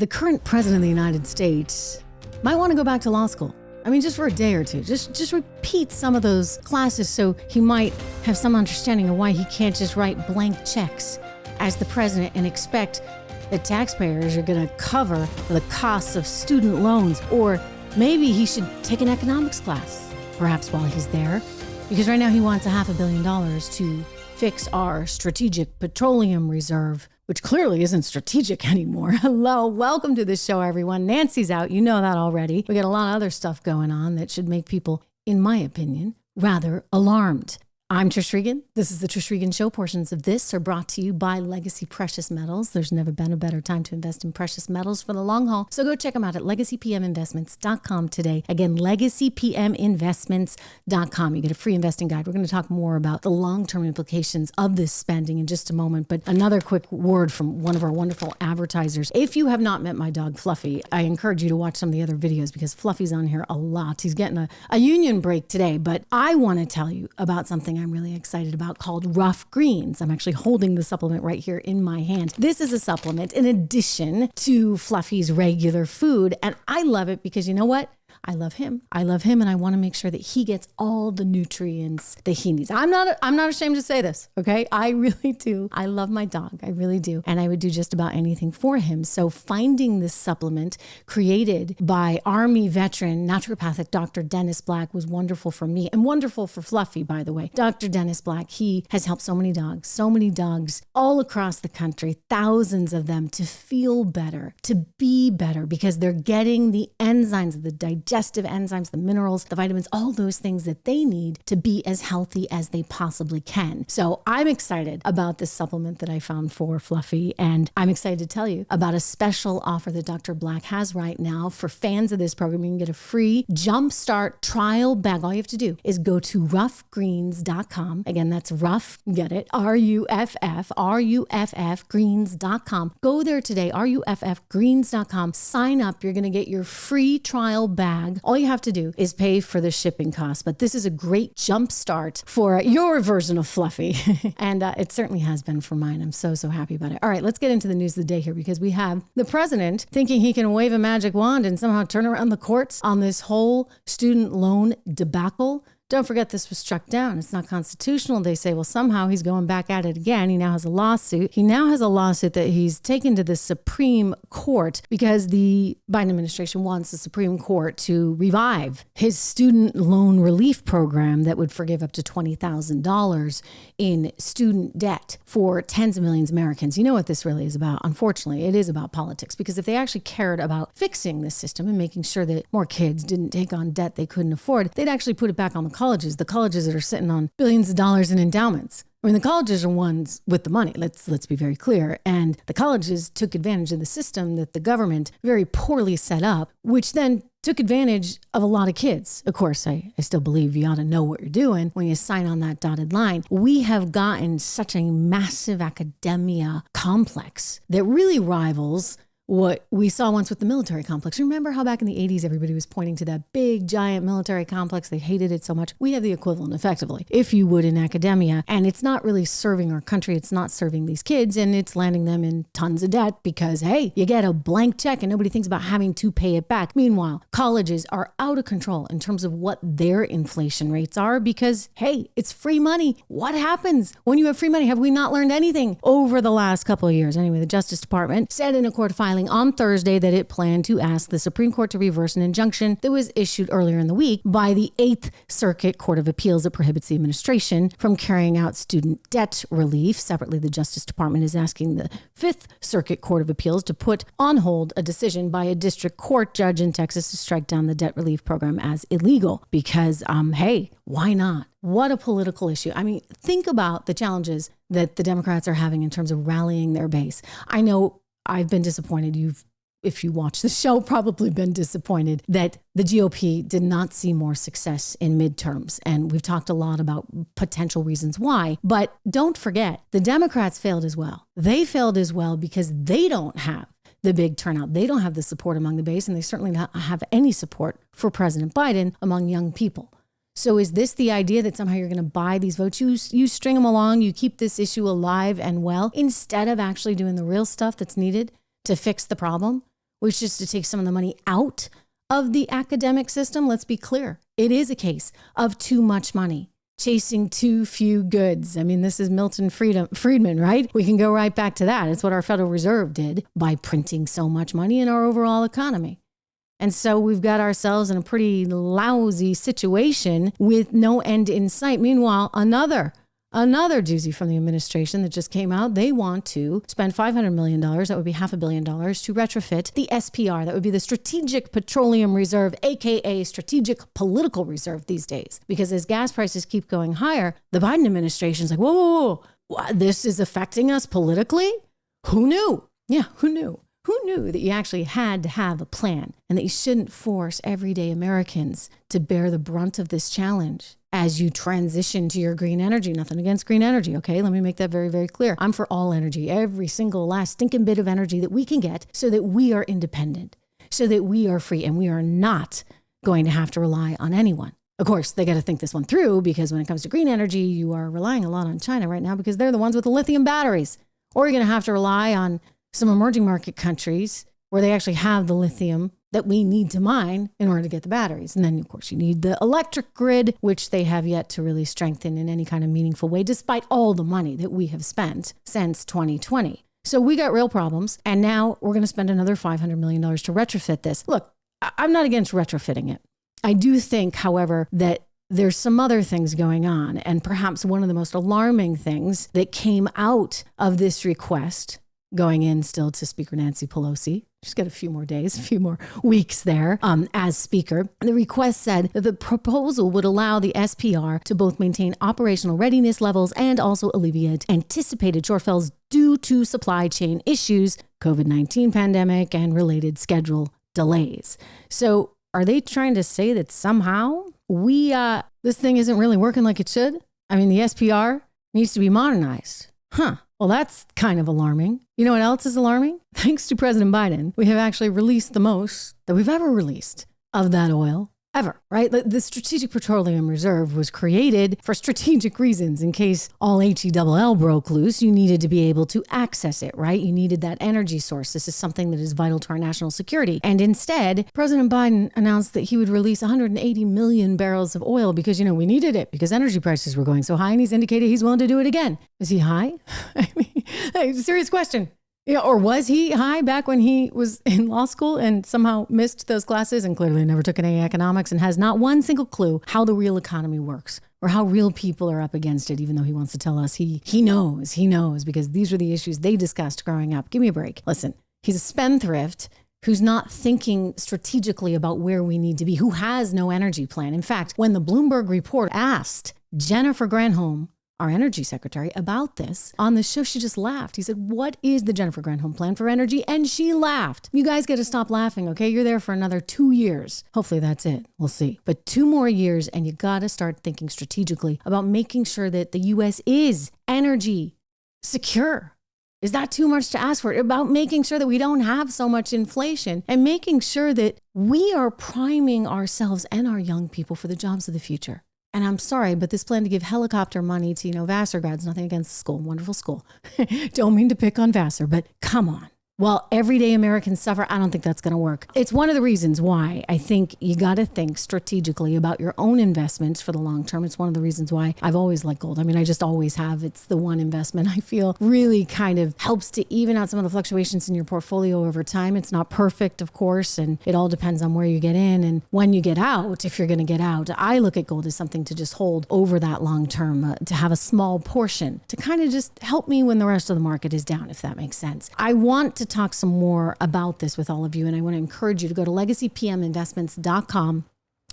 the current president of the United States might want to go back to law school. I mean, just for a day or two, just repeat some of those classes so he might have some understanding of why he can't just write blank checks as the president and expect that taxpayers are going to cover the costs of student loans. Or maybe he should take an economics class, perhaps while he's there, because right now he wants $500 million to fix our strategic petroleum reserve, which clearly isn't strategic anymore. Hello, welcome to the show, everyone. Nancy's out, you know that already. We got a lot of other stuff going on that should make people, in my opinion, rather alarmed. I'm Trish Regan. This is the Trish Regan Show. Portions of this are brought to you by Legacy Precious Metals. There's never been a better time to invest in precious metals for the long haul. So go check them out at legacypminvestments.com today. Again, legacypminvestments.com. You get a free investing guide. We're going to talk more about the long-term implications of this spending in just a moment. But another quick word from one of our wonderful advertisers. If you have not met my dog, Fluffy, I encourage you to watch some of the other videos because Fluffy's on here a lot. He's getting a union break today. But I want to tell you about something I'm really excited about called Rough Greens. I'm actually holding the supplement right here in my hand. This is a supplement in addition to Fluffy's regular food. And I love it because you know what? I love him. And I want to make sure that he gets all the nutrients that he needs. I'm not ashamed to say this, okay? I really do. I love my dog. I really do. And I would do just about anything for him. So finding this supplement created by Army veteran naturopathic Dr. Dennis Black was wonderful for me and wonderful for Fluffy, by the way. Dr. Dennis Black, he has helped so many dogs all across the country, thousands of them, to feel better, to be better, because they're getting the enzymes, the digestive enzymes, the minerals, the vitamins, all those things that they need to be as healthy as they possibly can. So I'm excited about this supplement that I found for Fluffy, and I'm excited to tell you about a special offer that Dr. Black has right now for fans of this program. You can get a free Jumpstart trial bag. All you have to do is go to roughgreens.com. Again, that's rough, get it, RUFF greens.com. Go there today, RUFFgreens.com. Sign up. You're going to get your free trial bag. All you have to do is pay for the shipping cost, but this is a great jump start for your version of Fluffy. And it certainly has been for mine. I'm so happy about it. All right, let's get into the news of the day here, because we have the president thinking he can wave a magic wand and somehow turn around the courts on this whole student loan debacle. Don't forget, this was struck down. It's not constitutional. They say, well, somehow he's going back at it again. He now has a lawsuit. He now has a lawsuit that he's taken to the Supreme Court because the Biden administration wants the Supreme Court to revive his student loan relief program that would forgive up to $20,000 in student debt for tens of millions of Americans. You know what this really is about? Unfortunately, it is about politics, because if they actually cared about fixing this system and making sure that more kids didn't take on debt they couldn't afford, they'd actually put it back on the colleges that are sitting on billions of dollars in endowments. I mean, the colleges are ones with the money. Let's be very clear. And the colleges took advantage of the system that the government very poorly set up, which then took advantage of a lot of kids. Of course, I still believe you ought to know what you're doing when you sign on that dotted line. We have gotten such a massive academia complex that really rivals what we saw once with the military complex. Remember how back in the 80s, everybody was pointing to that big, giant military complex? They hated it so much. We have the equivalent, effectively, if you would, in academia. And it's not really serving our country. It's not serving these kids. And it's landing them in tons of debt because, hey, you get a blank check and nobody thinks about having to pay it back. Meanwhile, colleges are out of control in terms of what their inflation rates are because, hey, it's free money. What happens when you have free money? Have we not learned anything over the last couple of years? Anyway, the Justice Department said in a court filing on Thursday that it planned to ask the Supreme Court to reverse an injunction that was issued earlier in the week by the 8th Circuit Court of Appeals that prohibits the administration from carrying out student debt relief. Separately, the Justice Department is asking the 5th Circuit Court of Appeals to put on hold a decision by a district court judge in Texas to strike down the debt relief program as illegal because, hey, why not? What a political issue. I mean, think about the challenges that the Democrats are having in terms of rallying their base. I know I've been disappointed. If you watch the show, probably been disappointed that the GOP did not see more success in midterms. And we've talked a lot about potential reasons why. But don't forget, the Democrats failed as well. They failed as well because they don't have the big turnout. They don't have the support among the base, and they certainly don't have any support for President Biden among young people. So is this the idea that somehow you're going to buy these votes? You string them along, you keep this issue alive and well, instead of actually doing the real stuff that's needed to fix the problem? which is to take some of the money out of the academic system. Let's be clear. It is a case of too much money chasing too few goods. I mean, this is Milton Friedman, right? We can go right back to that. It's what our Federal Reserve did by printing so much money in our overall economy. And so we've got ourselves in a pretty lousy situation with no end in sight. Meanwhile, another doozy from the administration that just came out. They want to spend $500 million, that would be $500 million, to retrofit the SPR. That would be the Strategic Petroleum Reserve, aka Strategic Political Reserve these days. Because as gas prices keep going higher, the Biden administration's like, whoa, this is affecting us politically? Who knew? Yeah, who knew? Who knew that you actually had to have a plan and that you shouldn't force everyday Americans to bear the brunt of this challenge as you transition to your green energy? Nothing against green energy, okay? Let me make that very, very clear. I'm for all energy, every single last stinking bit of energy that we can get so that we are independent, so that we are free, and we are not going to have to rely on anyone. Of course, they got to think this one through, because when it comes to green energy, you are relying a lot on China right now because they're the ones with the lithium batteries. Or you're going to have to rely on some emerging market countries where they actually have the lithium that we need to mine in order to get the batteries. And then, of course, you need the electric grid, which they have yet to really strengthen in any kind of meaningful way, despite all the money that we have spent since 2020. So we got real problems. And now we're going to spend another $500 million to retrofit this. Look, I'm not against retrofitting it. I do think, however, that there's some other things going on. And perhaps one of the most alarming things that came out of this request going in still to Speaker Nancy Pelosi. She's got a few more days, a few more weeks there as Speaker. The request said that the proposal would allow the SPR to both maintain operational readiness levels and also alleviate anticipated shortfalls due to supply chain issues, COVID-19 pandemic, and related schedule delays. So are they trying to say that somehow this thing isn't really working like it should? I mean, the SPR needs to be modernized. Well, that's kind of alarming. You know what else is alarming? Thanks to President Biden, we have actually released the most that we've ever released of that oil ever, right? The Strategic Petroleum Reserve was created for strategic reasons. In case all HELL broke loose, you needed to be able to access it, right? You needed that energy source. This is something that is vital to our national security. And instead, President Biden announced that he would release 180 million barrels of oil because, we needed it because energy prices were going so high, and he's indicated he's willing to do it again. Is he high? I mean, serious question. Or was he high back when he was in law school and somehow missed those classes and clearly never took any economics and has not one single clue how the real economy works or how real people are up against it, even though he wants to tell us he knows because these were the issues they discussed growing up. Give me a break. Listen, he's a spendthrift who's not thinking strategically about where we need to be, who has no energy plan. In fact, when the Bloomberg report asked Jennifer Granholm, our energy secretary, about this on the show, she just laughed. He said, what is the Jennifer Granholm plan for energy? And she laughed. You guys got to stop laughing, okay? You're there for another 2 years. Hopefully that's it. We'll see. But 2 more years, and you got to start thinking strategically about making sure that the U.S. is energy secure. Is that too much to ask for? About making sure that we don't have so much inflation and making sure that we are priming ourselves and our young people for the jobs of the future. And I'm sorry, but this plan to give helicopter money to, Vassar grads, nothing against the school, wonderful school. Don't mean to pick on Vassar, but come on. While everyday Americans suffer, I don't think that's going to work. It's one of the reasons why I think you got to think strategically about your own investments for the long term. It's one of the reasons why I've always liked gold. I mean, I just always have. It's the one investment I feel really kind of helps to even out some of the fluctuations in your portfolio over time. It's not perfect, of course, and it all depends on where you get in and when you get out, if you're going to get out. I look at gold as something to just hold over that long term, to have a small portion, to kind of just help me when the rest of the market is down, if that makes sense. I want to talk some more about this with all of you, and I want to encourage you to go to legacypminvestments.com.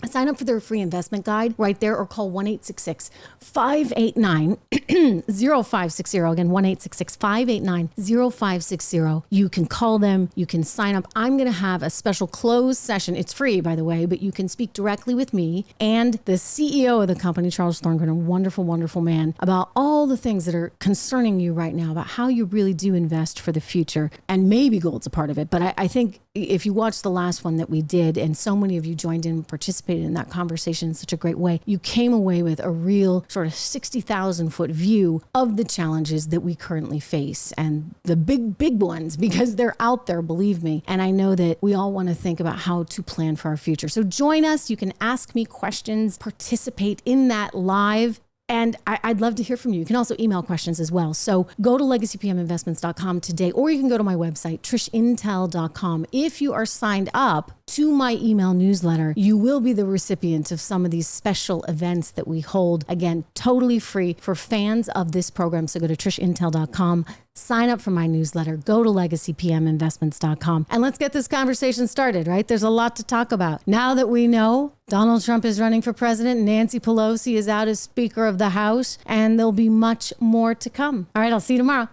Sign up for their free investment guide right there, or call 1-866-589-0560. Again, 1-866-589-0560. You can call them. You can sign up. I'm going to have a special closed session. It's free, by the way, but you can speak directly with me and the CEO of the company, Charles Thorngren, a wonderful, wonderful man, about all the things that are concerning you right now, about how you really do invest for the future. And maybe gold's a part of it. But I think if you watched the last one that we did, and so many of you joined in and participated in that conversation in such a great way, you came away with a real sort of 60,000 foot view of the challenges that we currently face, and the big ones, because they're out there, believe me. And I know that we all want to think about how to plan for our future. So join us. You can ask me questions, participate in that live. And I'd love to hear from you. You can also email questions as well. So go to legacypminvestments.com today, or you can go to my website, trishintel.com. If you are signed up to my email newsletter, you will be the recipient of some of these special events that we hold. Again, totally free for fans of this program. So go to trishintel.com, sign up for my newsletter, go to legacypminvestments.com, and let's get this conversation started, right? There's a lot to talk about. Now that we know Donald Trump is running for president, Nancy Pelosi is out as Speaker of the House, and there'll be much more to come. All right, I'll see you tomorrow.